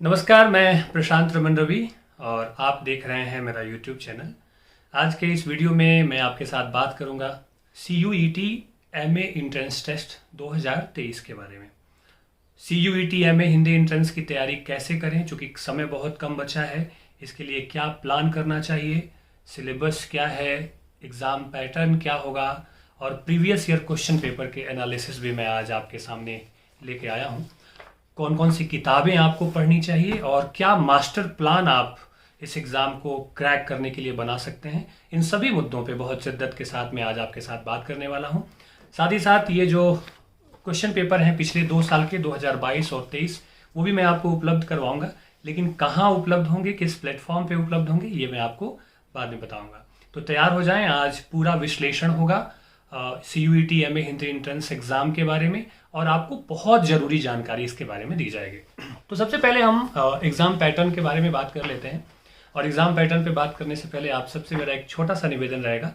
नमस्कार, मैं प्रशांत रमन रवि और आप देख रहे हैं मेरा यूट्यूब चैनल। आज के इस वीडियो में मैं आपके साथ बात करूंगा CUET MA इंट्रेंस टेस्ट 2023 के बारे में। CUET MA हिंदी इंट्रेंस की तैयारी कैसे करें, चूँकि समय बहुत कम बचा है। इसके लिए क्या प्लान करना चाहिए, सिलेबस क्या है, एग्ज़ाम पैटर्न क्या होगा और प्रीवियस ईयर क्वेश्चन पेपर के एनालिसिस भी मैं आज आपके सामने लेके आया हूँ। कौन कौन सी किताबें आपको पढ़नी चाहिए और क्या मास्टर प्लान आप इस एग्ज़ाम को क्रैक करने के लिए बना सकते हैं, इन सभी मुद्दों पे बहुत शिद्दत के साथ मैं आज आपके साथ बात करने वाला हूं। साथ ही साथ ये जो क्वेश्चन पेपर हैं पिछले 2 साल के 2022 और 23, वो भी मैं आपको उपलब्ध करवाऊंगा। लेकिन कहाँ उपलब्ध होंगे, किस प्लेटफॉर्म पे उपलब्ध होंगे, ये मैं आपको बाद में बताऊंगा। तो तैयार हो जाएं, आज पूरा विश्लेषण होगा CUET MA Hindi entrance exam के बारे में और आपको बहुत ज़रूरी जानकारी इसके बारे में दी जाएगी। तो सबसे पहले हम एग्ज़ाम पैटर्न के बारे में बात कर लेते हैं। और एग्ज़ाम पैटर्न पे बात करने से पहले आप सबसे मेरा एक छोटा सा निवेदन रहेगा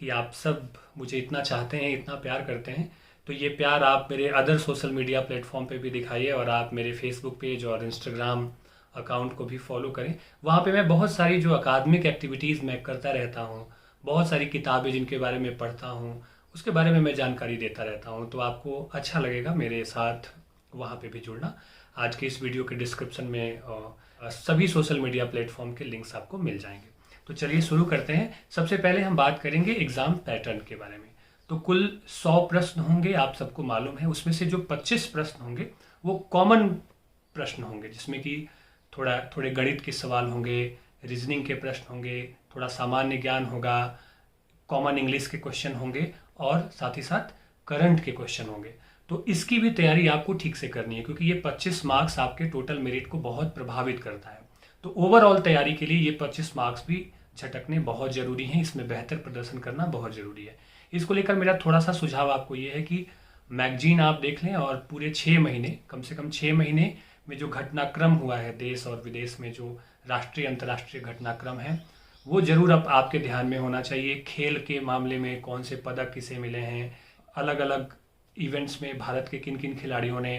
कि आप सब मुझे इतना चाहते हैं, इतना प्यार करते हैं, तो ये प्यार आप मेरे अदर सोशल मीडिया प्लेटफॉर्म पे भी दिखाइए और आप मेरे फेसबुक पेज और इंस्टाग्राम अकाउंट को भी फॉलो करें। वहाँ पे मैं बहुत सारी जो अकादमिक एक्टिविटीज़ मैं करता रहता हूँ, बहुत सारी किताबें जिनके बारे में पढ़ता हूँ, उसके बारे में मैं जानकारी देता रहता हूँ। तो आपको अच्छा लगेगा मेरे साथ वहाँ पे भी जुड़ना। आज के इस वीडियो के डिस्क्रिप्शन में सभी सोशल मीडिया प्लेटफॉर्म के लिंक्स आपको मिल जाएंगे। तो चलिए शुरू करते हैं। सबसे पहले हम बात करेंगे एग्ज़ाम पैटर्न के बारे में। तो कुल 100 प्रश्न होंगे, आप सबको मालूम है। उसमें से जो 25 प्रश्न होंगे वो कॉमन प्रश्न होंगे, जिसमें कि थोड़े गणित के सवाल होंगे, रीजनिंग के प्रश्न होंगे, थोड़ा सामान्य ज्ञान होगा, कॉमन इंग्लिश के क्वेश्चन होंगे और साथ ही साथ करंट के क्वेश्चन होंगे। तो इसकी भी तैयारी आपको ठीक से करनी है, क्योंकि ये 25 मार्क्स आपके टोटल मेरिट को बहुत प्रभावित करता है। तो ओवरऑल तैयारी के लिए ये 25 मार्क्स भी झटकने बहुत ज़रूरी हैं। इसमें बेहतर प्रदर्शन करना बहुत ज़रूरी है। इसको लेकर मेरा थोड़ा सा सुझाव आपको ये है कि मैगजीन आप देख लें और पूरे 6 महीने, कम से कम 6 महीने में जो घटनाक्रम हुआ है देश और विदेश में, जो राष्ट्रीय अंतर्राष्ट्रीय घटनाक्रम है, वो ज़रूर अब आपके ध्यान में होना चाहिए। खेल के मामले में कौन से पदक किसे मिले हैं, अलग अलग इवेंट्स में भारत के किन किन खिलाड़ियों ने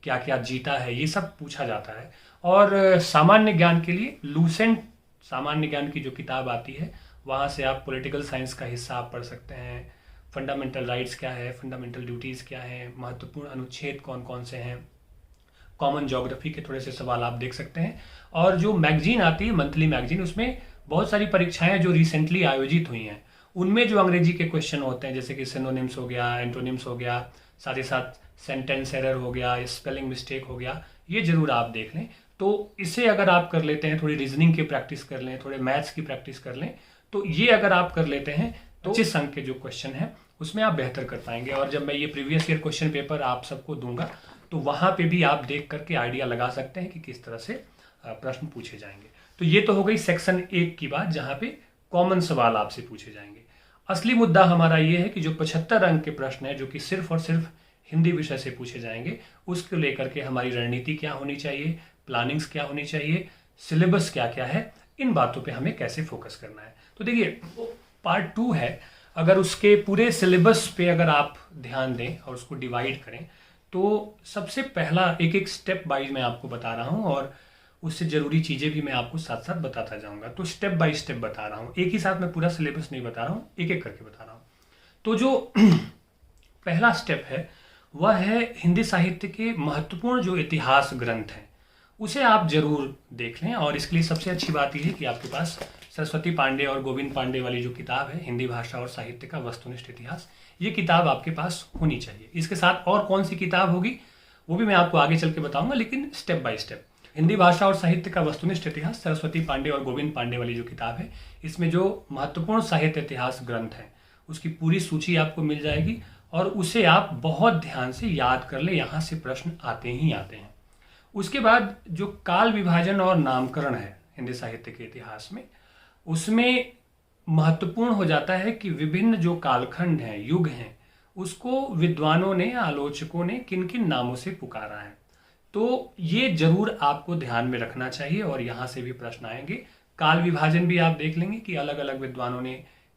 क्या क्या जीता है, ये सब पूछा जाता है। और सामान्य ज्ञान के लिए लूसेंट सामान्य ज्ञान की जो किताब आती है, वहाँ से आप पॉलिटिकल साइंस का हिस्सा आप पढ़ सकते हैं। फंडामेंटल राइट्स क्या है, फंडामेंटल ड्यूटीज़ क्या है, महत्वपूर्ण अनुच्छेद कौन कौन से हैं, कॉमन ज्योग्राफी के थोड़े से सवाल आप देख सकते हैं। और जो मैगजीन आती है, मंथली मैगजीन, उसमें बहुत सारी परीक्षाएं जो रिसेंटली आयोजित हुई हैं, उनमें जो अंग्रेजी के क्वेश्चन होते हैं, जैसे कि सिनोनिम्स हो गया, एंटोनिम्स हो गया, साथ ही साथ सेंटेंस एरर हो गया, स्पेलिंग मिस्टेक हो गया, ये जरूर आप देख लें। तो इसे अगर आप कर लेते हैं, थोड़ी रीजनिंग की प्रैक्टिस कर लें, थोड़े मैथ्स की प्रैक्टिस कर लें, तो ये अगर आप कर लेते हैं तो 25 अंक के जो क्वेश्चन है उसमें आप बेहतर कर पाएंगे। और जब मैं ये प्रीवियस ईयर क्वेश्चन पेपर आप सबको दूंगा, तो वहाँ पे भी आप देख करके आइडिया लगा सकते हैं कि किस तरह से प्रश्न पूछे जाएंगे। तो ये तो हो गई सेक्शन 1 की बात, जहाँ पे कॉमन सवाल आपसे पूछे जाएंगे। असली मुद्दा हमारा ये है कि जो 75 अंक के प्रश्न है, जो कि सिर्फ और सिर्फ हिंदी विषय से पूछे जाएंगे, उसको लेकर के हमारी रणनीति क्या होनी चाहिए, प्लानिंग्स क्या होनी चाहिए, सिलेबस क्या क्या है, इन बातों पे हमें कैसे फोकस करना है। तो देखिए, पार्ट 2 है। अगर उसके पूरे सिलेबस पे अगर आप ध्यान दें और उसको डिवाइड करें, तो सबसे पहला एक एक स्टेप वाइज मैं आपको बता रहा हूँ और उससे ज़रूरी चीज़ें भी मैं आपको साथ साथ बताता जाऊँगा। तो स्टेप बाय स्टेप बता रहा हूँ, एक ही साथ मैं पूरा सिलेबस नहीं बता रहा हूँ, एक एक करके बता रहा हूँ। तो जो पहला स्टेप है वह है हिंदी साहित्य के महत्वपूर्ण जो इतिहास ग्रंथ हैं, उसे आप जरूर देख लें। और इसके लिए सबसे अच्छी बात यह है कि आपके पास सरस्वती पांडे और गोविंद पांडे वाली जो किताब है, हिंदी भाषा और साहित्य का वस्तुनिष्ठ इतिहास, ये किताब आपके पास होनी चाहिए। इसके साथ और कौन सी किताब होगी वो भी मैं आपको आगे चल के बताऊंगा, लेकिन स्टेप बाय स्टेप। हिंदी भाषा और साहित्य का वस्तुनिष्ठ इतिहास, सरस्वती पांडे और गोविंद पांडे वाली जो किताब है, इसमें जो महत्वपूर्ण साहित्य इतिहास ग्रंथ हैं उसकी पूरी सूची आपको मिल जाएगी और उसे आप बहुत ध्यान से याद कर ले, यहाँ से प्रश्न आते ही आते हैं। उसके बाद जो काल विभाजन और नामकरण है हिंदी साहित्य के इतिहास में, उसमें महत्वपूर्ण हो जाता है कि विभिन्न जो कालखंड हैं, युग हैं, उसको विद्वानों ने, आलोचकों ने किन किन नामों से पुकारा है। तो ये जरूर आपको ध्यान में रखना चाहिए और यहाँ से भी प्रश्न आएंगे। काल विभाजन भी आप देख लेंगे कि अलग अलग विद्वानों ने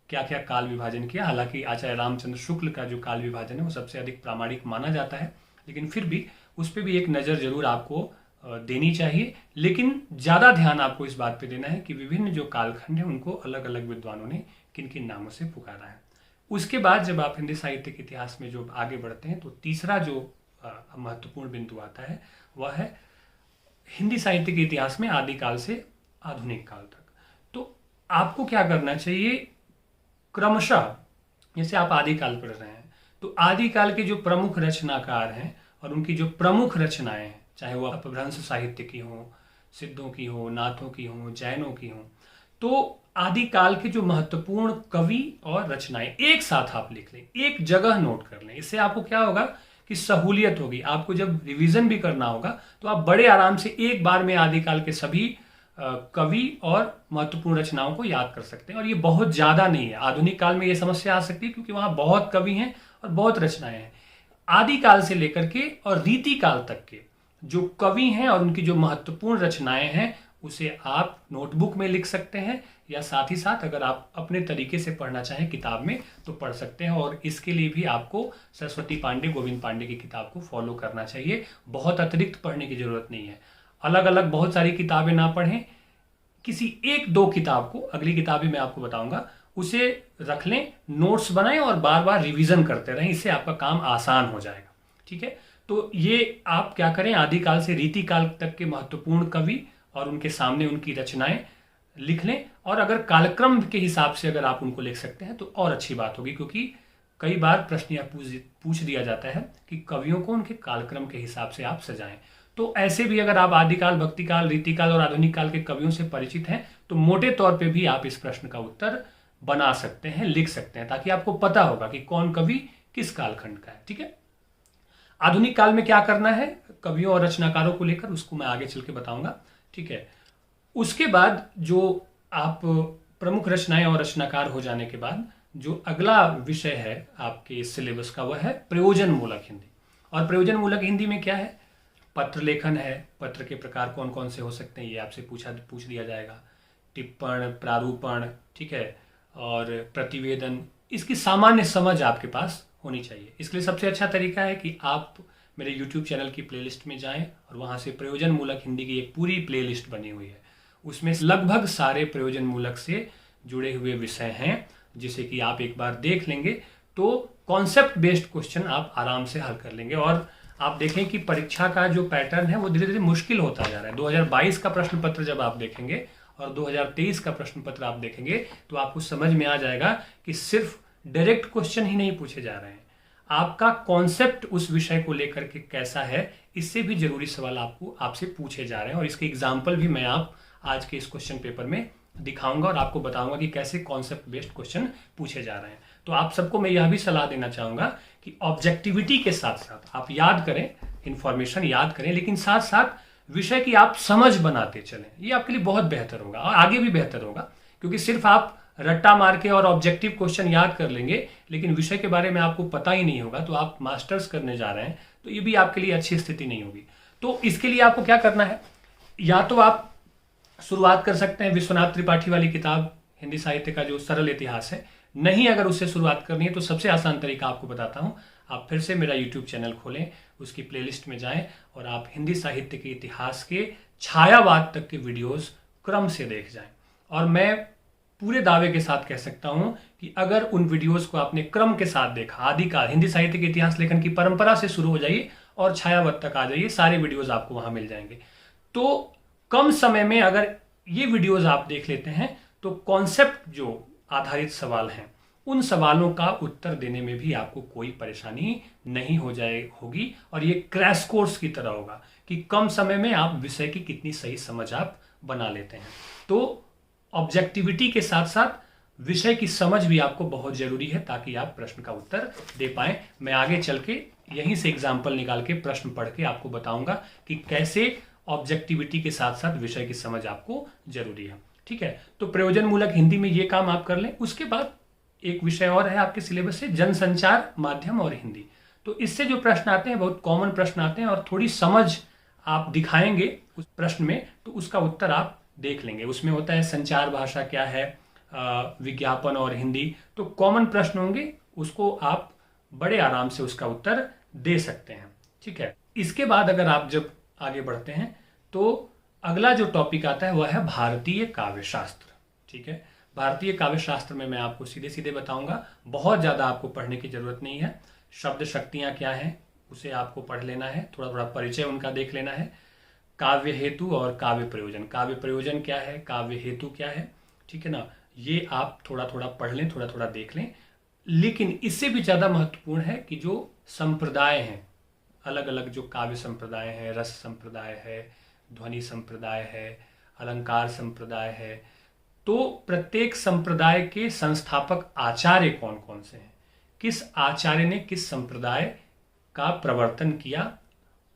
क्या क्या काल विभाजन किया। हालांकि आचार्य रामचंद्र शुक्ल का जो काल विभाजन है वो सबसे अधिक प्रामाणिक माना जाता है, लेकिन फिर भी उस पर भी एक नज़र जरूर आपको देनी चाहिए, लेकिन ज़्यादा ध्यान आपको इस बात पे देना है कि विभिन्न जो कालखंड हैं उनको अलग अलग विद्वानों ने किन किन नामों से पुकारा है। उसके बाद जब आप हिंदी साहित्य के इतिहास में जो आगे बढ़ते हैं तो तीसरा जो महत्वपूर्ण बिंदु आता है वह है हिंदी साहित्य के इतिहास में आदिकाल से आधुनिक काल तक। तो आपको क्या करना चाहिए, क्रमशः जैसे आप आदिकाल पढ़ रहे हैं तो आदिकाल के जो प्रमुख रचनाकार हैं और उनकी जो प्रमुख रचनाएं हैं, चाहे वो अपभ्रंश साहित्य की हो, सिद्धों की हो, नाथों की हो, जैनों की हो, तो आदिकाल के जो महत्वपूर्ण कवि और रचनाएं एक साथ आप लिख लें, एक जगह नोट कर लें। इससे आपको क्या होगा कि सहूलियत होगी। आपको जब रिवीजन भी करना होगा तो आप बड़े आराम से एक बार में आदिकाल के सभी कवि और महत्वपूर्ण रचनाओं को याद कर सकते हैं। और ये बहुत ज्यादा नहीं है। आधुनिक काल में ये समस्या आ सकती है क्योंकि वहां बहुत कवि हैं और बहुत रचनाएं हैं। आदिकाल से लेकर के और रीतिकाल तक के जो कवि हैं और उनकी जो महत्वपूर्ण रचनाएं हैं उसे आप नोटबुक में लिख सकते हैं, या साथ ही साथ अगर आप अपने तरीके से पढ़ना चाहें किताब में तो पढ़ सकते हैं। और इसके लिए भी आपको सरस्वती पांडे, गोविंद पांडे की किताब को फॉलो करना चाहिए। बहुत अतिरिक्त पढ़ने की जरूरत नहीं है। अलग अलग बहुत सारी किताबें ना पढ़ें, किसी एक दो किताब को, अगली किताब भी मैं आपको बताऊंगा, उसे रख लें, नोट्स बनाएं और बार बार रिवीजन करते रहें। इससे आपका काम आसान हो जाएगा। ठीक है, तो ये आप क्या करें, आदिकाल से रीतिकाल तक के महत्वपूर्ण कवि और उनके सामने उनकी रचनाएं लिख लें। और अगर कालक्रम के हिसाब से अगर आप उनको लिख सकते हैं तो और अच्छी बात होगी, क्योंकि कई बार प्रश्न यह पूछ दिया जाता है कि कवियों को उनके कालक्रम के हिसाब से आप सजाएं। तो ऐसे भी अगर आप आदिकाल, भक्तिकाल, रीतिकाल और आधुनिक काल के कवियों से परिचित हैं तो मोटे तौर पे भी आप इस प्रश्न का उत्तर बना सकते हैं, लिख सकते हैं, ताकि आपको पता होगा कि कौन कवि किस कालखंड का है। ठीक है, आधुनिक काल में क्या करना है कवियों और रचनाकारों को लेकर, उसको मैं आगे चल के बताऊंगा। ठीक है, उसके बाद जो आप प्रमुख रचनाएं और रचनाकार हो जाने के बाद जो अगला विषय है आपके इस सिलेबस का वह है प्रयोजन मूलक हिंदी। और प्रयोजन मूलक हिंदी में क्या है, पत्र लेखन है, पत्र के प्रकार कौन कौन से हो सकते हैं ये आपसे पूछ दिया जाएगा, टिप्पण, प्रारूपण, ठीक है, और प्रतिवेदन, इसकी सामान्य समझ आपके पास होनी चाहिए। इसके लिए सबसे अच्छा तरीका है कि आप मेरे YouTube चैनल की प्लेलिस्ट में जाएं और वहां से प्रयोजन मूलक हिंदी की एक पूरी प्लेलिस्ट बनी हुई है। उसमें लगभग सारे प्रयोजन मूलक से जुड़े हुए विषय हैं, जिसे कि आप एक बार देख लेंगे तो कॉन्सेप्ट बेस्ड क्वेश्चन आप आराम से हल कर लेंगे। और आप देखें कि परीक्षा का जो पैटर्न है वो धीरे धीरे मुश्किल होता जा रहा है। 2022 का प्रश्न पत्र जब आप देखेंगे और 2023 का प्रश्न पत्र आप देखेंगे तो आपको समझ में आ जाएगा कि सिर्फ डायरेक्ट क्वेश्चन ही नहीं पूछे जा रहे हैं, आपका कॉन्सेप्ट उस विषय को लेकर के कैसा है, इससे भी जरूरी सवाल आपसे पूछे जा रहे हैं। और इसके एग्जाम्पल भी मैं आज के इस क्वेश्चन पेपर में दिखाऊंगा और आपको बताऊंगा कि कैसे कॉन्सेप्ट बेस्ड क्वेश्चन पूछे जा रहे हैं। तो आप सबको मैं यह भी सलाह देना चाहूंगा कि ऑब्जेक्टिविटी के साथ साथ आप याद करें, इंफॉर्मेशन याद करें, लेकिन साथ साथ विषय की आप समझ बनाते चलें। ये आपके लिए बहुत बेहतर होगा और आगे भी बेहतर होगा, क्योंकि सिर्फ आप रट्टा मार के और ऑब्जेक्टिव क्वेश्चन याद कर लेंगे लेकिन विषय के बारे में आपको पता ही नहीं होगा तो आप मास्टर्स करने जा रहे हैं तो ये भी आपके लिए अच्छी स्थिति नहीं होगी। तो इसके लिए आपको क्या करना है, या तो आप शुरुआत कर सकते हैं विश्वनाथ त्रिपाठी वाली किताब हिंदी साहित्य का जो सरल इतिहास है। नहीं अगर उससे शुरुआत करनी है तो सबसे आसान तरीका आपको बताता हूं, आप फिर से मेरा YouTube चैनल खोलें, उसकी प्लेलिस्ट में जाएं और आप हिंदी साहित्य के इतिहास के छायावाद तक के वीडियोस क्रम से देख जाएं। और मैं पूरे दावे के साथ कह सकता हूं कि अगर उन वीडियोस को आपने क्रम के साथ देखा, आदिकाल हिंदी साहित्य के इतिहास लेखन की परंपरा से शुरू हो जाइए और छायावत तक आ जाइए, सारे वीडियोस आपको वहां मिल जाएंगे। तो कम समय में अगर ये वीडियोस आप देख लेते हैं तो कॉन्सेप्ट जो आधारित सवाल हैं उन सवालों का उत्तर देने में भी आपको कोई परेशानी नहीं होगी। और ये क्रैश कोर्स की तरह होगा कि कम समय में आप विषय की कितनी सही समझ आप बना लेते हैं। तो ऑब्जेक्टिविटी के साथ साथ विषय की समझ भी आपको बहुत जरूरी है ताकि आप प्रश्न का उत्तर दे पाए। मैं आगे चल के यहीं से एग्जाम्पल निकाल के प्रश्न पढ़ के आपको बताऊंगा कि कैसे ऑब्जेक्टिविटी के साथ साथ विषय की समझ आपको जरूरी है। ठीक है, तो प्रयोजन मूलक हिंदी में ये काम आप कर लें। उसके बाद एक विषय और है आपके सिलेबस से, जनसंचार माध्यम और हिंदी। तो इससे जो प्रश्न आते हैं बहुत कॉमन प्रश्न आते हैं और थोड़ी समझ आप दिखाएंगे उस प्रश्न में तो उसका उत्तर आप देख लेंगे। उसमें होता है संचार भाषा क्या है, विज्ञापन और हिंदी, तो कॉमन प्रश्न होंगे, उसको आप बड़े आराम से उसका उत्तर दे सकते हैं। ठीक है, इसके बाद अगर आप जब आगे बढ़ते हैं तो अगला जो टॉपिक आता है वह है भारतीय काव्य शास्त्र। ठीक है, भारतीय काव्य शास्त्र में मैं आपको सीधे सीधे बताऊंगा, बहुत ज़्यादा आपको पढ़ने की जरूरत नहीं है। शब्द शक्तियाँ क्या हैं उसे आपको पढ़ लेना है, थोड़ा थोड़ा परिचय उनका देख लेना है। काव्य हेतु और काव्य प्रयोजन, काव्य प्रयोजन क्या है, काव्य हेतु क्या है, ठीक है ना, ये आप थोड़ा थोड़ा पढ़ लें, थोड़ा थोड़ा देख लें। लेकिन इससे भी ज़्यादा महत्वपूर्ण है कि जो संप्रदाय हैं, अलग अलग जो काव्य संप्रदाय हैं, रस संप्रदाय है, ध्वनि संप्रदाय है, अलंकार संप्रदाय है, तो प्रत्येक संप्रदाय के संस्थापक आचार्य कौन कौन से हैं, किस आचार्य ने किस संप्रदाय का प्रवर्तन किया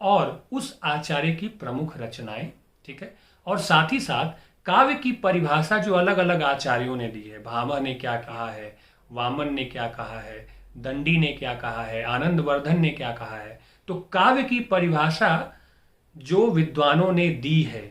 और उस आचार्य की प्रमुख रचनाएं, ठीक है, और साथ ही साथ काव्य की परिभाषा जो अलग अलग आचार्यों ने दी है, भामह ने क्या कहा है, वामन ने क्या कहा है, दंडी ने क्या कहा है, आनंदवर्धन ने क्या कहा है, तो काव्य की परिभाषा जो विद्वानों ने दी है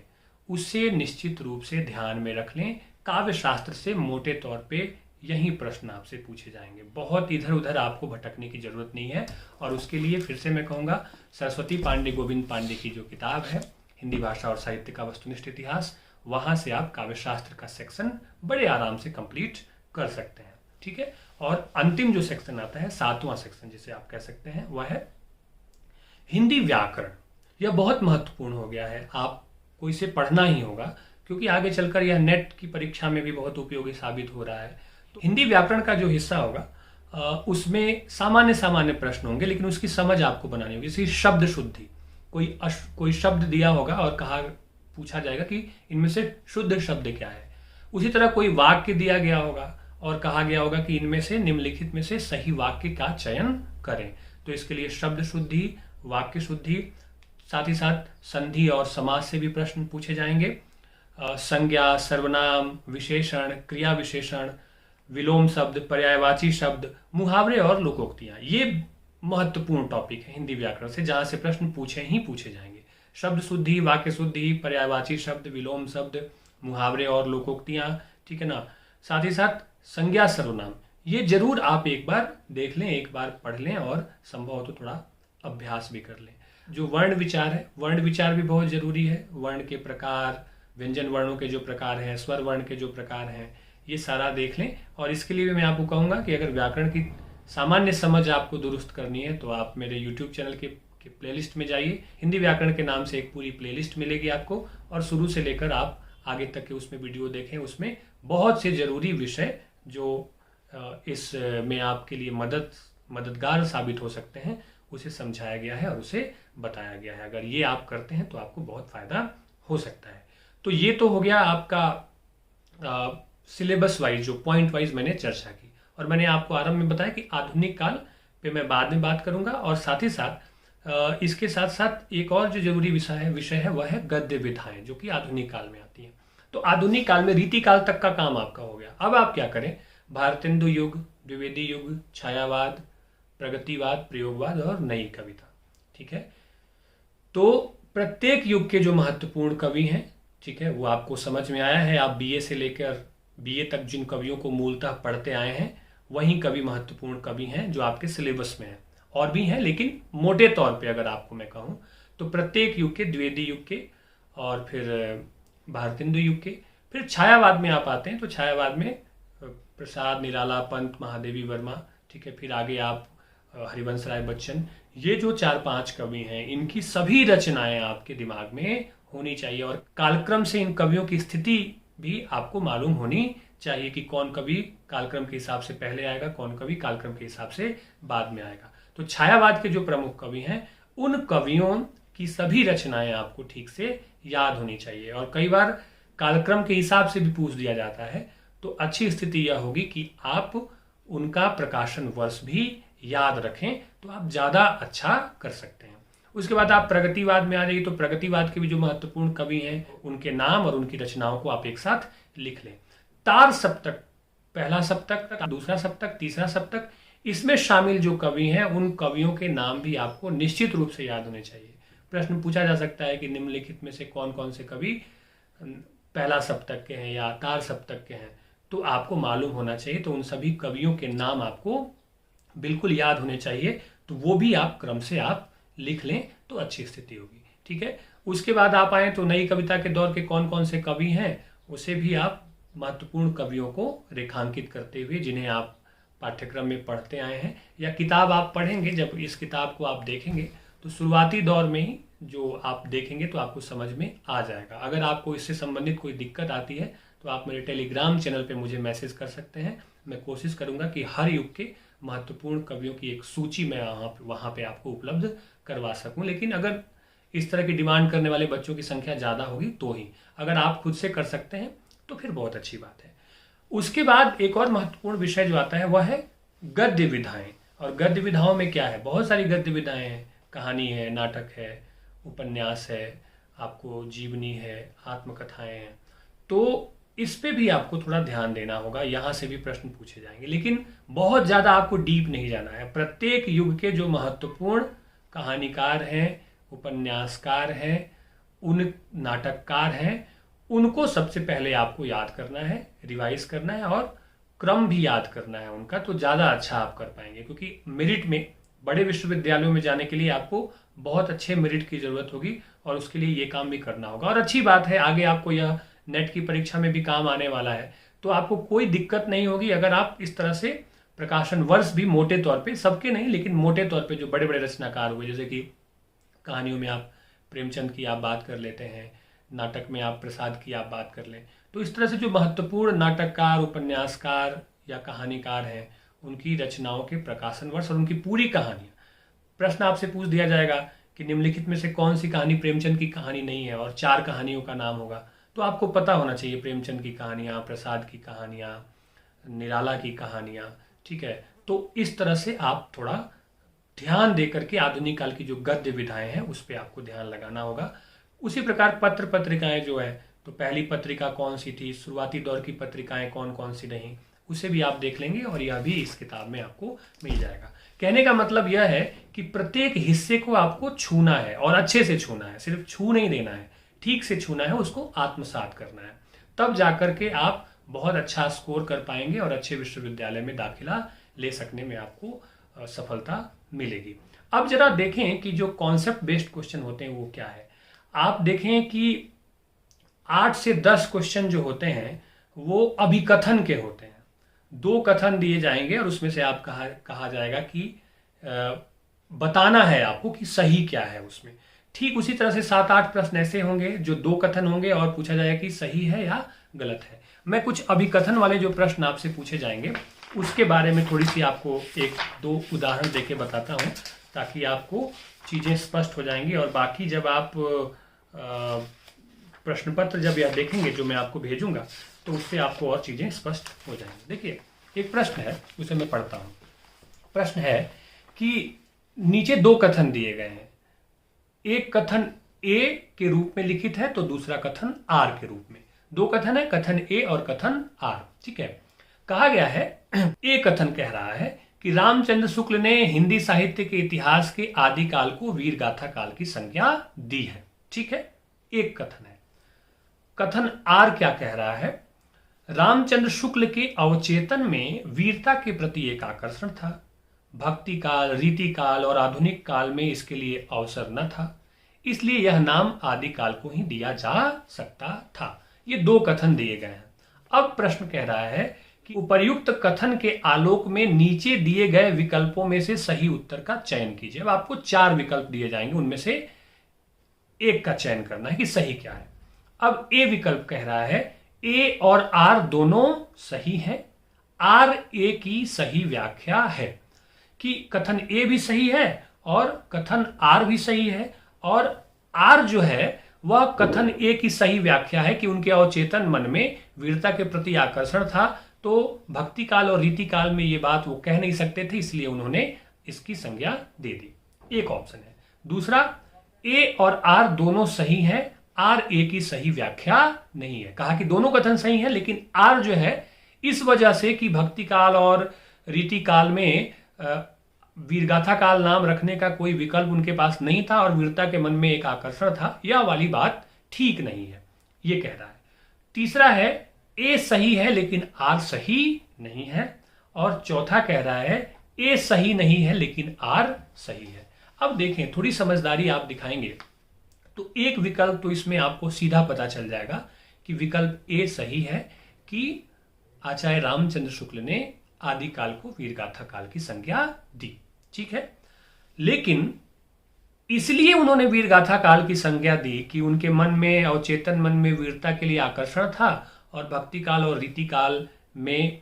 उसे निश्चित रूप से ध्यान में रख लें। काव्य शास्त्र से मोटे तौर पे यही प्रश्न आपसे पूछे जाएंगे, बहुत इधर उधर आपको भटकने की जरूरत नहीं है। और उसके लिए फिर से मैं कहूँगा, सरस्वती पांडे गोविंद पांडे की जो किताब है हिंदी भाषा और साहित्य का वस्तुनिष्ठ इतिहास, वहाँ से आप काव्य शास्त्र का सेक्शन बड़े आराम से कंप्लीट कर सकते हैं। ठीक है, और अंतिम जो सेक्शन आता है, 7वां सेक्शन जिसे आप कह सकते हैं, वह है हिंदी व्याकरण। यह बहुत महत्वपूर्ण हो गया है, आपको इसे पढ़ना ही होगा क्योंकि आगे चलकर यह नेट की परीक्षा में भी बहुत उपयोगी साबित हो रहा है। तो हिंदी व्याकरण का जो हिस्सा होगा उसमें सामान्य सामान्य प्रश्न होंगे, लेकिन उसकी समझ आपको बनानी होगी। जैसे शब्द शुद्धि, कोई शब्द दिया होगा और पूछा जाएगा कि इनमें से शुद्ध शब्द क्या है। उसी तरह कोई वाक्य दिया गया होगा और कहा गया होगा कि इनमें से निम्नलिखित में से सही वाक्य का चयन करें। तो इसके लिए शब्द शुद्धि, वाक्य शुद्धि, साथ ही साथ संधि और समास से भी प्रश्न पूछे जाएंगे। संज्ञा, सर्वनाम, विशेषण, क्रिया विशेषण, विलोम शब्द, पर्यायवाची शब्द, मुहावरे और लोकोक्तियां, ये महत्वपूर्ण टॉपिक है हिंदी व्याकरण से, जहां से प्रश्न पूछे जाएंगे। शब्द शुद्धि, वाक्य शुद्धि, पर्यायवाची शब्द, विलोम शब्द, मुहावरे और लोकोक्तियां, ठीक है ना। साथ ही साथ संज्ञा, सर्वनाम, ये जरूर आप एक बार देख लें, एक बार पढ़ लें और संभव हो तो थोड़ा अभ्यास भी कर लें। जो वर्ण विचार है, वर्ण विचार भी बहुत जरूरी है। वर्ण के प्रकार, व्यंजन वर्णों के जो प्रकार हैं, स्वर वर्ण के जो प्रकार हैं, ये सारा देख लें। और इसके लिए भी मैं आपको कहूँगा कि अगर व्याकरण की सामान्य समझ आपको दुरुस्त करनी है तो आप मेरे YouTube चैनल के प्लेलिस्ट में जाइए। हिंदी व्याकरण के नाम से एक पूरी प्लेलिस्ट मिलेगी आपको, और शुरू से लेकर आप आगे तक के उसमें वीडियो देखें। उसमें बहुत से जरूरी विषय जो इस में आपके लिए मददगार साबित हो सकते हैं, उसे समझाया गया है और उसे बताया गया है। अगर ये आप करते हैं तो आपको बहुत फायदा हो सकता है। तो ये तो हो गया आपका सिलेबस वाइज, जो पॉइंट वाइज मैंने चर्चा की। और मैंने आपको आरंभ में बताया कि आधुनिक काल पे मैं बाद में बात करूंगा, और साथ ही साथ इसके साथ साथ एक और जो जरूरी विषय है वह है गद्य विधाएं, जो कि आधुनिक काल में आती हैं। तो आधुनिक काल में रीति काल तक का काम आपका हो गया। अब आप क्या करें, भारतेंदु युग, द्विवेदी युग, छायावाद, प्रगतिवाद, प्रयोगवाद और नई कविता, ठीक है। तो प्रत्येक युग के जो महत्वपूर्ण कवि हैं, ठीक है, वो आपको समझ में आया है। आप बीए से लेकर बीए तक जिन कवियों को मूलतः पढ़ते आए हैं, वही कवि महत्वपूर्ण कवि हैं जो आपके सिलेबस में हैं। और भी हैं, लेकिन मोटे तौर पे अगर आपको मैं कहूँ तो प्रत्येक युग के, द्विवेदी युग के, और फिर भारतेंदु युग के, फिर छायावाद में आप आते हैं तो छायावाद में प्रसाद, निराला, पंत, महादेवी वर्मा, ठीक है, फिर आगे आप हरिवंश राय बच्चन, ये जो 4-5 कवि हैं, इनकी सभी रचनाएं आपके दिमाग में होनी चाहिए। और कालक्रम से इन कवियों की स्थिति भी आपको मालूम होनी चाहिए कि कौन कवि कालक्रम के हिसाब से पहले आएगा, कौन कवि कालक्रम के हिसाब से बाद में आएगा। तो छायावाद के जो प्रमुख कवि हैं, उन कवियों की सभी रचनाएं आपको ठीक से याद होनी चाहिए। और कई बार कालक्रम के हिसाब से भी पूछ दिया जाता है, तो अच्छी स्थिति यह होगी कि आप उनका प्रकाशन वर्ष भी याद रखें, तो आप ज्यादा अच्छा कर सकते हैं। उसके बाद आप प्रगतिवाद में आ जाइए, तो प्रगतिवाद के भी जो महत्वपूर्ण कवि हैं, उनके नाम और उनकी रचनाओं को आप एक साथ लिख लें। तार सप्तक, पहला सप्तक, दूसरा सप्तक, तीसरा सप्तक, इसमें शामिल जो कवि हैं, उन कवियों के नाम भी आपको निश्चित रूप से याद होने चाहिए। प्रश्न पूछा जा सकता है कि निम्नलिखित में से कौन कौन से कवि पहला सप्तक के हैं या तार सप्तक के हैं, तो आपको मालूम होना चाहिए। तो उन सभी कवियों के नाम आपको बिल्कुल याद होने चाहिए, तो वो भी आप क्रम से आप लिख लें तो अच्छी स्थिति होगी, ठीक है। उसके बाद आप आए तो नई कविता के दौर के कौन कौन से कवि हैं उसे भी आप महत्वपूर्ण कवियों को रेखांकित करते हुए जिन्हें आप पाठ्यक्रम में पढ़ते आए हैं या किताब आप पढ़ेंगे, जब इस किताब को आप देखेंगे तो शुरुआती दौर में ही जो आप देखेंगे तो आपको समझ में आ जाएगा। अगर आपको इससे संबंधित कोई दिक्कत आती है तो आप मेरे टेलीग्राम चैनल पे मुझे मैसेज कर सकते हैं। मैं कोशिश करूंगा कि हर युग के महत्वपूर्ण कवियों की एक सूची मैं वहाँ पे आपको उपलब्ध करवा सकूं। लेकिन अगर इस तरह की डिमांड करने वाले बच्चों की संख्या ज़्यादा होगी तो ही, अगर आप खुद से कर सकते हैं तो फिर बहुत अच्छी बात है। उसके बाद एक और महत्वपूर्ण विषय जो आता है वह है गद्य विधाएं। और गद्य विधाओं में क्या है, बहुत सारी गद्य विधाएं हैं, कहानी है, नाटक है, उपन्यास है, आपको जीवनी है, आत्मकथाएं हैं। तो इस पे भी आपको थोड़ा ध्यान देना होगा, यहाँ से भी प्रश्न पूछे जाएंगे, लेकिन बहुत ज़्यादा आपको डीप नहीं जाना है। प्रत्येक युग के जो महत्वपूर्ण कहानीकार हैं, उपन्यासकार हैं, उन नाटककार हैं, उनको सबसे पहले आपको याद करना है, रिवाइज करना है और क्रम भी याद करना है उनका, तो ज़्यादा अच्छा आप कर पाएंगे। क्योंकि मेरिट में, बड़े विश्वविद्यालयों में जाने के लिए आपको बहुत अच्छे मेरिट की ज़रूरत होगी और उसके लिए ये काम भी करना होगा। और अच्छी बात है, आगे आपको यह नेट की परीक्षा में भी काम आने वाला है, तो आपको कोई दिक्कत नहीं होगी अगर आप इस तरह से प्रकाशन वर्ष भी मोटे तौर पे, सबके नहीं लेकिन मोटे तौर पे जो बड़े बड़े रचनाकार हुए, जैसे कि कहानियों में आप प्रेमचंद की आप बात कर लेते हैं, नाटक में आप प्रसाद की आप बात कर लें, तो इस तरह से जो महत्वपूर्ण नाटककार, उपन्यासकार या कहानीकार हैं उनकी रचनाओं के प्रकाशन वर्ष और उनकी पूरी कहानियाँ, प्रश्न आपसे पूछ दिया जाएगा कि निम्नलिखित में से कौन सी कहानी प्रेमचंद की कहानी नहीं है और 4 कहानियों का नाम होगा, तो आपको पता होना चाहिए प्रेमचंद की कहानियाँ, प्रसाद की कहानियाँ, निराला की कहानियाँ, ठीक है। तो इस तरह से आप थोड़ा ध्यान दे करके आधुनिक काल की जो गद्य विधाएं हैं उस पर आपको ध्यान लगाना होगा। उसी प्रकार पत्र पत्रिकाएं जो है, तो पहली पत्रिका कौन सी थी, शुरुआती दौर की पत्रिकाएं कौन कौन सी रहीं, उसे भी आप देख लेंगे और यह भी इस किताब में आपको मिल जाएगा। कहने का मतलब यह है कि प्रत्येक हिस्से को आपको छूना है और अच्छे से छूना है, सिर्फ छू नहीं देना है, ठीक से छूना है, उसको आत्मसात करना है, तब जाकर के आप बहुत अच्छा स्कोर कर पाएंगे और अच्छे विश्वविद्यालय में दाखिला ले सकने में आपको सफलता मिलेगी। अब जरा देखें कि जो कॉन्सेप्ट बेस्ड क्वेश्चन होते हैं वो क्या है। आप देखें कि 8 से 10 क्वेश्चन जो होते हैं वो अभिकथन के होते हैं। 2 कथन दिए जाएंगे और उसमें से आप कहा जाएगा कि बताना है आपको कि सही क्या है उसमें। ठीक उसी तरह से 7-8 प्रश्न ऐसे होंगे जो 2 कथन होंगे और पूछा जाएगा कि सही है या गलत है। मैं कुछ अभिकथन वाले जो प्रश्न आपसे पूछे जाएंगे उसके बारे में थोड़ी सी आपको 1-2 उदाहरण देके बताता हूँ ताकि आपको चीज़ें स्पष्ट हो जाएंगी। और बाकी जब आप प्रश्न पत्र जब यह देखेंगे जो मैं आपको भेजूंगा तो उससे आपको और चीज़ें स्पष्ट हो जाएंगी। देखिए, एक प्रश्न है, उसे मैं पढ़ता हूँ। प्रश्न है कि नीचे 2 कथन दिए गए हैं, एक कथन ए के रूप में लिखित है तो दूसरा कथन आर के रूप में। 2 कथन है, कथन ए और कथन आर, ठीक है। कहा गया है, ए कथन कह रहा है कि रामचंद्र शुक्ल ने हिंदी साहित्य के इतिहास के आदिकाल को वीर गाथा काल की संज्ञा दी है, ठीक है, एक कथन है। कथन आर क्या कह रहा है, रामचंद्र शुक्ल के अवचेतन में वीरता के प्रति एक आकर्षण था, भक्ति काल, रीति काल और आधुनिक काल में इसके लिए अवसर न था, इसलिए यह नाम आदिकाल को ही दिया जा सकता था। ये 2 कथन दिए गए हैं। अब प्रश्न कह रहा है कि उपर्युक्त कथन के आलोक में नीचे दिए गए विकल्पों में से सही उत्तर का चयन कीजिए। अब आपको 4 विकल्प दिए जाएंगे, उनमें से एक का चयन करना है कि सही क्या है। अब ए विकल्प कह रहा है ए और आर दोनों सही है, आर ए की सही व्याख्या है, कि कथन ए भी सही है और कथन आर भी सही है, और आर जो है वह कथन ए की सही व्याख्या है कि उनके अवचेतन मन में वीरता के प्रति आकर्षण था, तो भक्ति काल और रीति काल में ये बात वो कह नहीं सकते थे, इसलिए उन्होंने इसकी संज्ञा दे दी। एक ऑप्शन है। दूसरा, ए और आर दोनों सही है, आर ए की सही व्याख्या नहीं है। कहा कि दोनों कथन सही है, लेकिन आर जो है इस वजह से कि भक्ति काल और रीति काल में वीरगाथा काल नाम रखने का कोई विकल्प उनके पास नहीं था और वीरता के मन में एक आकर्षण था, यह वाली बात ठीक नहीं है, ये कह रहा है। तीसरा है ए सही है लेकिन आर सही नहीं है, और चौथा कह रहा है ए सही नहीं है लेकिन आर सही है। अब देखें, थोड़ी समझदारी आप दिखाएंगे तो एक विकल्प तो इसमें आपको सीधा पता चल जाएगा कि विकल्प ए सही है कि आचार्य रामचंद्र शुक्ल ने आदिकाल को वीरगाथा काल की संज्ञा दी। ठीक है, लेकिन इसलिए उन्होंने वीरगाथा काल की संज्ञा दी कि उनके मन में और चेतन मन में वीरता के लिए आकर्षण था और भक्ति काल और रीति काल में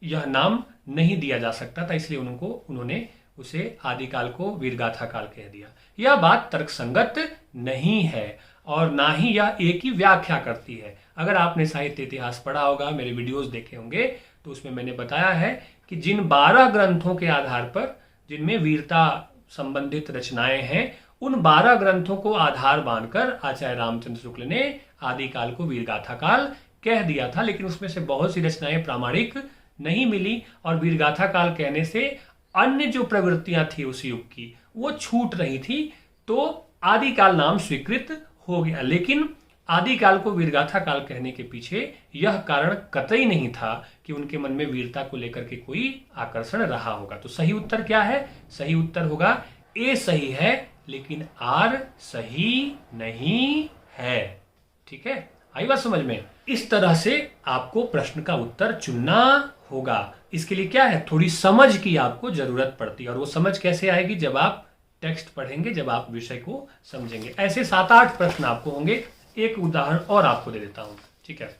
यह नाम नहीं दिया जा सकता था, इसलिए उन्होंने उसे आदिकाल को वीरगाथा काल कह दिया। यह बात तर्कसंगत नहीं है और ना ही यह एक ही व्याख्या करती है। अगर आपने साहित्य इतिहास पढ़ा होगा, मेरे वीडियोस देखे होंगे, तो उसमें मैंने बताया है कि जिन 12 ग्रंथों के आधार पर जिनमें वीरता संबंधित रचनाएं हैं, उन 12 ग्रंथों को आधार मानकर आचार्य रामचंद्र शुक्ल ने आदिकाल को वीरगाथा काल कह दिया था। लेकिन उसमें से बहुत सी रचनाएं प्रामाणिक नहीं मिली और वीरगाथा काल कहने से अन्य जो प्रवृत्तियां थी उस युग की वो छूट रही थी, तो आदिकाल नाम स्वीकृत हो गया। लेकिन आदिकाल को वीरगाथा काल कहने के पीछे यह कारण कतई नहीं था कि उनके मन में वीरता को लेकर के कोई आकर्षण रहा होगा। तो सही उत्तर क्या है? सही उत्तर होगा ए सही है, लेकिन आर सही नहीं है। ठीक है, आई बात समझ में? इस तरह से आपको प्रश्न का उत्तर चुनना होगा। इसके लिए क्या है, थोड़ी समझ की आपको जरूरत पड़ती है, और वो समझ कैसे आएगी? जब आप टेक्स्ट पढ़ेंगे, जब आप विषय को समझेंगे। ऐसे 7-8 प्रश्न आपको होंगे। एक उदाहरण और आपको दे देता हूं। ठीक है,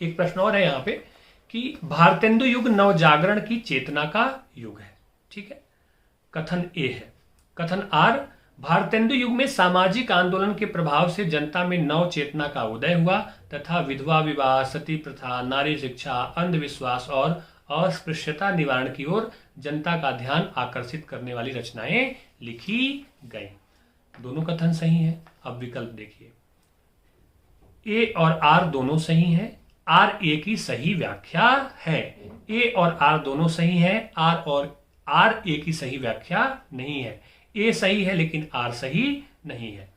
एक प्रश्न और है यहाँ पे कि भारतेंदु युग नवजागरण की चेतना का युग है। ठीक है, कथन ए है। कथन आर, भारतेंदु युग में सामाजिक आंदोलन के प्रभाव से जनता में नव चेतना का उदय हुआ तथा विधवा विवाह, सती प्रथा, नारी शिक्षा, अंधविश्वास और अस्पृश्यता निवारण की ओर जनता का ध्यान आकर्षित करने वाली रचनाएं लिखी गई। दोनों कथन सही हैं। अब विकल्प देखिए, ए और आर दोनों सही हैं। आर ए की सही व्याख्या है। ए और आर दोनों सही हैं। आर ए की सही व्याख्या नहीं है। ए सही है लेकिन आर सही नहीं है।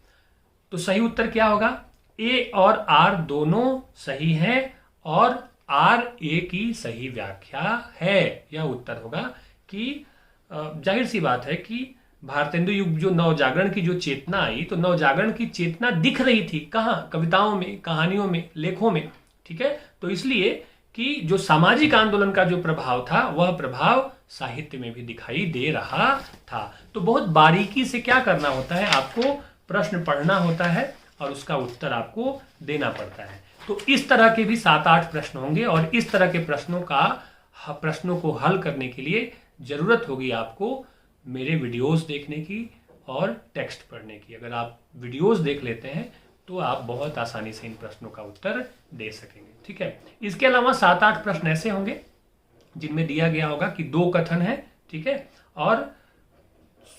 तो सही उत्तर क्या होगा? ए और आर दोनों सही हैं और आर ए की सही व्याख्या है। यह उत्तर होगा कि जाहिर सी बात है कि भारतेंदु युग जो नवजागरण की जो चेतना आई, तो नवजागरण की चेतना दिख रही थी कहाँ? कविताओं में, कहानियों में, लेखों में। ठीक है, तो इसलिए कि जो सामाजिक आंदोलन का जो प्रभाव था वह प्रभाव साहित्य में भी दिखाई दे रहा था। तो बहुत बारीकी से क्या करना होता है, आपको प्रश्न पढ़ना होता है और उसका उत्तर आपको देना पड़ता है। तो इस तरह के भी 7-8 प्रश्न होंगे और इस तरह के प्रश्नों को हल करने के लिए जरूरत होगी आपको मेरे वीडियोस देखने की और टेक्स्ट पढ़ने की। अगर आप वीडियोस देख लेते हैं तो आप बहुत आसानी से इन प्रश्नों का उत्तर दे सकेंगे। ठीक है, इसके अलावा 7-8 प्रश्न ऐसे होंगे जिनमें दिया गया होगा कि 2 कथन है। ठीक है, और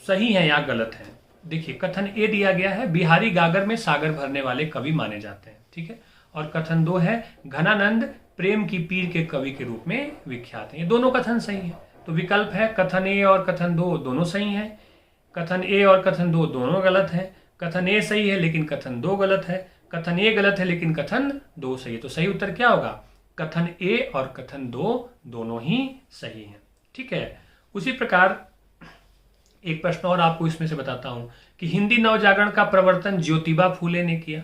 सही है या गलत है। देखिए, कथन ए दिया गया है, बिहारी गागर में सागर भरने वाले कवि माने जाते हैं। ठीक है, और कथन 2 है, घनानंद प्रेम की पीर के कवि के रूप में विख्यात है। ये दोनों कथन सही है। तो विकल्प है कथन ए और कथन 2 दोनों सही हैं। कथन ए और कथन 2 दोनों गलत है। कथन ए सही है लेकिन कथन 2 गलत है। कथन ए गलत है लेकिन कथन 2 सही है। तो सही उत्तर क्या होगा? कथन ए और कथन 2 दोनों ही सही हैं। ठीक है, उसी प्रकार एक प्रश्न और आपको इसमें से बताता हूं कि हिंदी नवजागरण का प्रवर्तन ज्योतिबा फूले ने किया।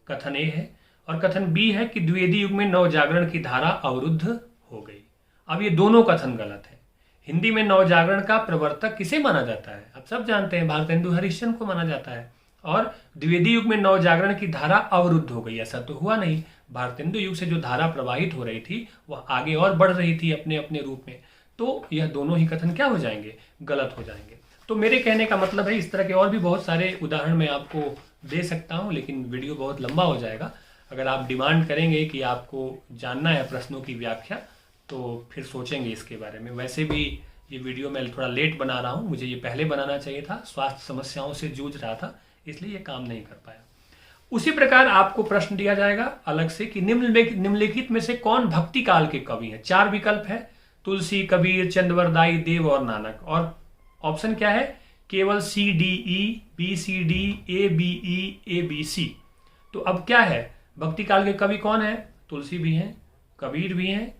कथन ए है। और कथन बी है कि द्विवेदी युग में नवजागरण की धारा अवरुद्ध हो गई। अब ये दोनों कथन गलत है। हिंदी में नवजागरण का प्रवर्तक किसे माना जाता है? आप सब जानते हैं, भारतेंदु हरिश्चंद्र को माना जाता है। और द्विवेदी युग में नवजागरण की धारा अवरुद्ध हो गई, ऐसा तो हुआ नहीं। भारतेंदु युग से जो धारा प्रवाहित हो रही थी वह आगे और बढ़ रही थी अपने अपने रूप में। तो यह दोनों ही कथन क्या हो जाएंगे? गलत हो जाएंगे। तो मेरे कहने का मतलब है, इस तरह के और भी बहुत सारे उदाहरण मैं आपको दे सकता हूं, लेकिन वीडियो बहुत लंबा हो जाएगा। अगर आप डिमांड करेंगे कि आपको जानना है प्रश्नों की व्याख्या, तो फिर सोचेंगे इसके बारे में। वैसे भी ये वीडियो मैं थोड़ा लेट बना रहा हूँ, मुझे ये पहले बनाना चाहिए था। स्वास्थ्य समस्याओं से जूझ रहा था, इसलिए ये काम नहीं कर पाया। उसी प्रकार आपको प्रश्न दिया जाएगा अलग से कि निम्नलिखित में से कौन भक्ति काल के कवि हैं? 4 विकल्प है, तुलसी, कबीर, चंदवरदाई, देव और नानक। और ऑप्शन क्या है? केवल CDE, BCD, ABE, ABC। तो अब क्या है, भक्ति काल के कवि कौन है? तुलसी भी हैं, कबीर भी हैं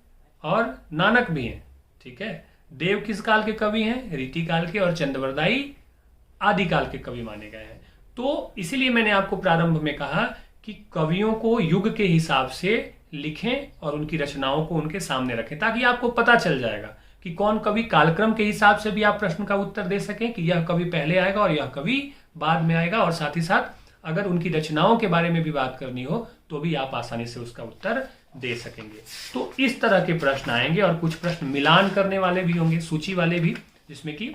और नानक भी हैं। ठीक है, देव किस काल के कवि हैं? रीति काल के। और चंदवरदाई आदि काल के कवि माने गए हैं। तो इसीलिए मैंने आपको प्रारंभ में कहा कि कवियों को युग के हिसाब से लिखें और उनकी रचनाओं को उनके सामने रखें, ताकि आपको पता चल जाएगा कि कौन कवि, कालक्रम के हिसाब से भी आप प्रश्न का उत्तर दे सकें कि यह कवि पहले आएगा और यह कवि बाद में आएगा, और साथ ही साथ अगर उनकी रचनाओं के बारे में भी बात करनी हो तो भी आप आसानी से उसका उत्तर दे सकेंगे। तो इस तरह के प्रश्न आएंगे, और कुछ प्रश्न मिलान करने वाले भी होंगे, सूची वाले भी, जिसमें कि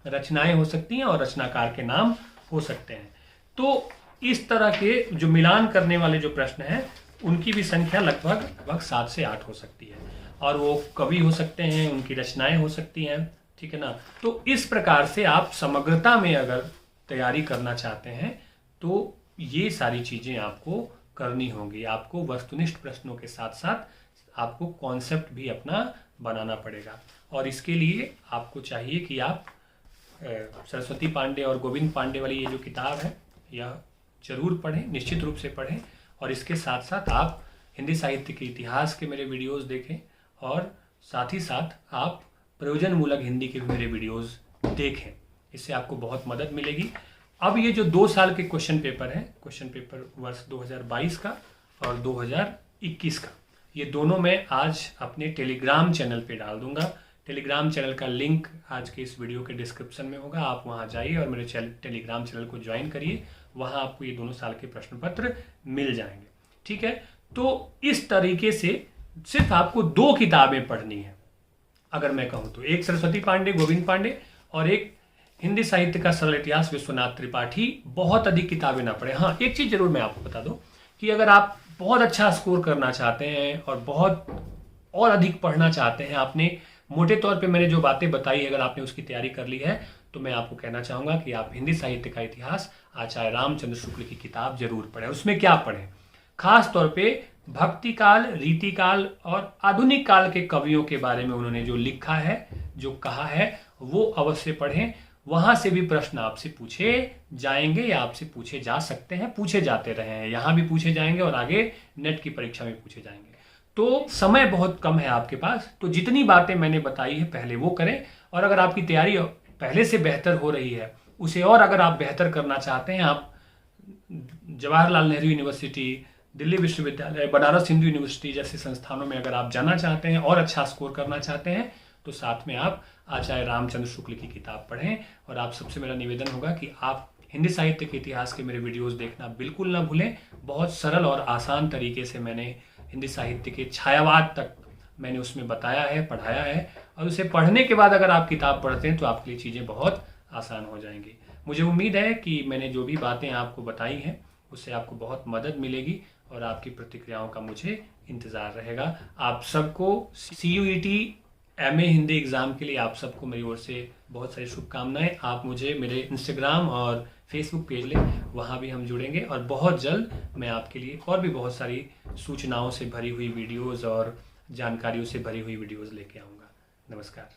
रचनाएं हो सकती हैं और रचनाकार के नाम हो सकते हैं। तो इस तरह के जो मिलान करने वाले जो प्रश्न हैं उनकी भी संख्या लगभग 7 से 8 हो सकती है, और वो कवि हो सकते हैं, उनकी रचनाएं हो सकती हैं, ठीक है ना। तो इस प्रकार से आप समग्रता में अगर तैयारी करना चाहते हैं तो ये सारी चीजें आपको करनी होंगी। आपको वस्तुनिष्ठ प्रश्नों के साथ साथ आपको कॉन्सेप्ट भी अपना बनाना पड़ेगा, और इसके लिए आपको चाहिए कि आप सरस्वती पांडे और गोविंद पांडे वाली ये जो किताब है यह जरूर पढ़ें, निश्चित रूप से पढ़ें, और इसके साथ साथ आप हिंदी साहित्य के इतिहास के मेरे वीडियोस देखें, और साथ ही साथ आप प्रयोजनमूलक हिंदी के भी मेरे वीडियोस देखें। इससे आपको बहुत मदद मिलेगी। अब ये जो 2 साल के क्वेश्चन पेपर हैं, क्वेश्चन पेपर वर्ष 2022 का और 2021 का, ये दोनों मैं आज अपने टेलीग्राम चैनल पे डाल दूंगा। टेलीग्राम चैनल का लिंक आज के इस वीडियो के डिस्क्रिप्शन में होगा, आप वहां जाइए और मेरे टेलीग्राम चैनल को ज्वाइन करिए, वहां आपको ये दोनों साल के प्रश्न पत्र मिल जाएंगे, ठीक है। तो इस तरीके से सिर्फ आपको 2 किताबें पढ़नी है, अगर मैं कहूँ तो, एक सरस्वती पांडे गोविंद पांडे और एक हिंदी साहित्य का सरल इतिहास विश्वनाथ त्रिपाठी। बहुत अधिक किताबें ना पढ़े। हाँ, एक चीज जरूर मैं आपको बता दूं कि अगर आप बहुत अच्छा स्कोर करना चाहते हैं और बहुत और अधिक पढ़ना चाहते हैं, आपने मोटे तौर पे मैंने जो बातें बताई, अगर आपने उसकी तैयारी कर ली है, तो मैं आपको कहना चाहूंगा कि आप हिंदी साहित्य का इतिहास आचार्य रामचंद्र शुक्ल की किताब जरूर पढ़ें। उसमें क्या पढ़ें? खास तौर पे भक्ति काल, रीति काल और आधुनिक काल के कवियों के बारे में उन्होंने जो लिखा है, जो कहा है, वो अवश्य पढ़ें। वहां से भी प्रश्न आपसे पूछे जाएंगे या आपसे पूछे जा सकते हैं, पूछे जाते रहे हैं, यहां भी पूछे जाएंगे और आगे नेट की परीक्षा में पूछे जाएंगे। तो समय बहुत कम है आपके पास, तो जितनी बातें मैंने बताई है पहले वो करें, और अगर आपकी तैयारी पहले से बेहतर हो रही है, उसे और अगर आप बेहतर करना चाहते हैं, आप जवाहरलाल नेहरू यूनिवर्सिटी, दिल्ली विश्वविद्यालय, बनारस हिंदू यूनिवर्सिटी जैसे संस्थानों में अगर आप जाना चाहते हैं और अच्छा स्कोर करना चाहते हैं, तो साथ में आप आचार्य रामचंद्र शुक्ल की किताब पढ़ें। और आप सबसे मेरा निवेदन होगा कि आप हिंदी साहित्य के इतिहास के मेरे वीडियोस देखना बिल्कुल ना भूलें। बहुत सरल और आसान तरीके से मैंने हिंदी साहित्य के छायावाद तक मैंने उसमें बताया है, पढ़ाया है, और उसे पढ़ने के बाद अगर आप किताब पढ़ते हैं तो आपके लिए चीज़ें बहुत आसान हो जाएंगी। मुझे उम्मीद है कि मैंने जो भी बातें आपको बताई हैं उससे आपको बहुत मदद मिलेगी, और आपकी प्रतिक्रियाओं का मुझे इंतज़ार रहेगा। आप सबको CUET MA हिंदी एग्ज़ाम के लिए आप सबको मेरी ओर से बहुत सारी शुभकामनाएं। आप मुझे मेरे इंस्टाग्राम और फेसबुक पेज लें, वहाँ भी हम जुड़ेंगे, और बहुत जल्द मैं आपके लिए और भी बहुत सारी सूचनाओं से भरी हुई वीडियोज़ और जानकारियों से भरी हुई वीडियोज़ लेके आऊँगा। नमस्कार।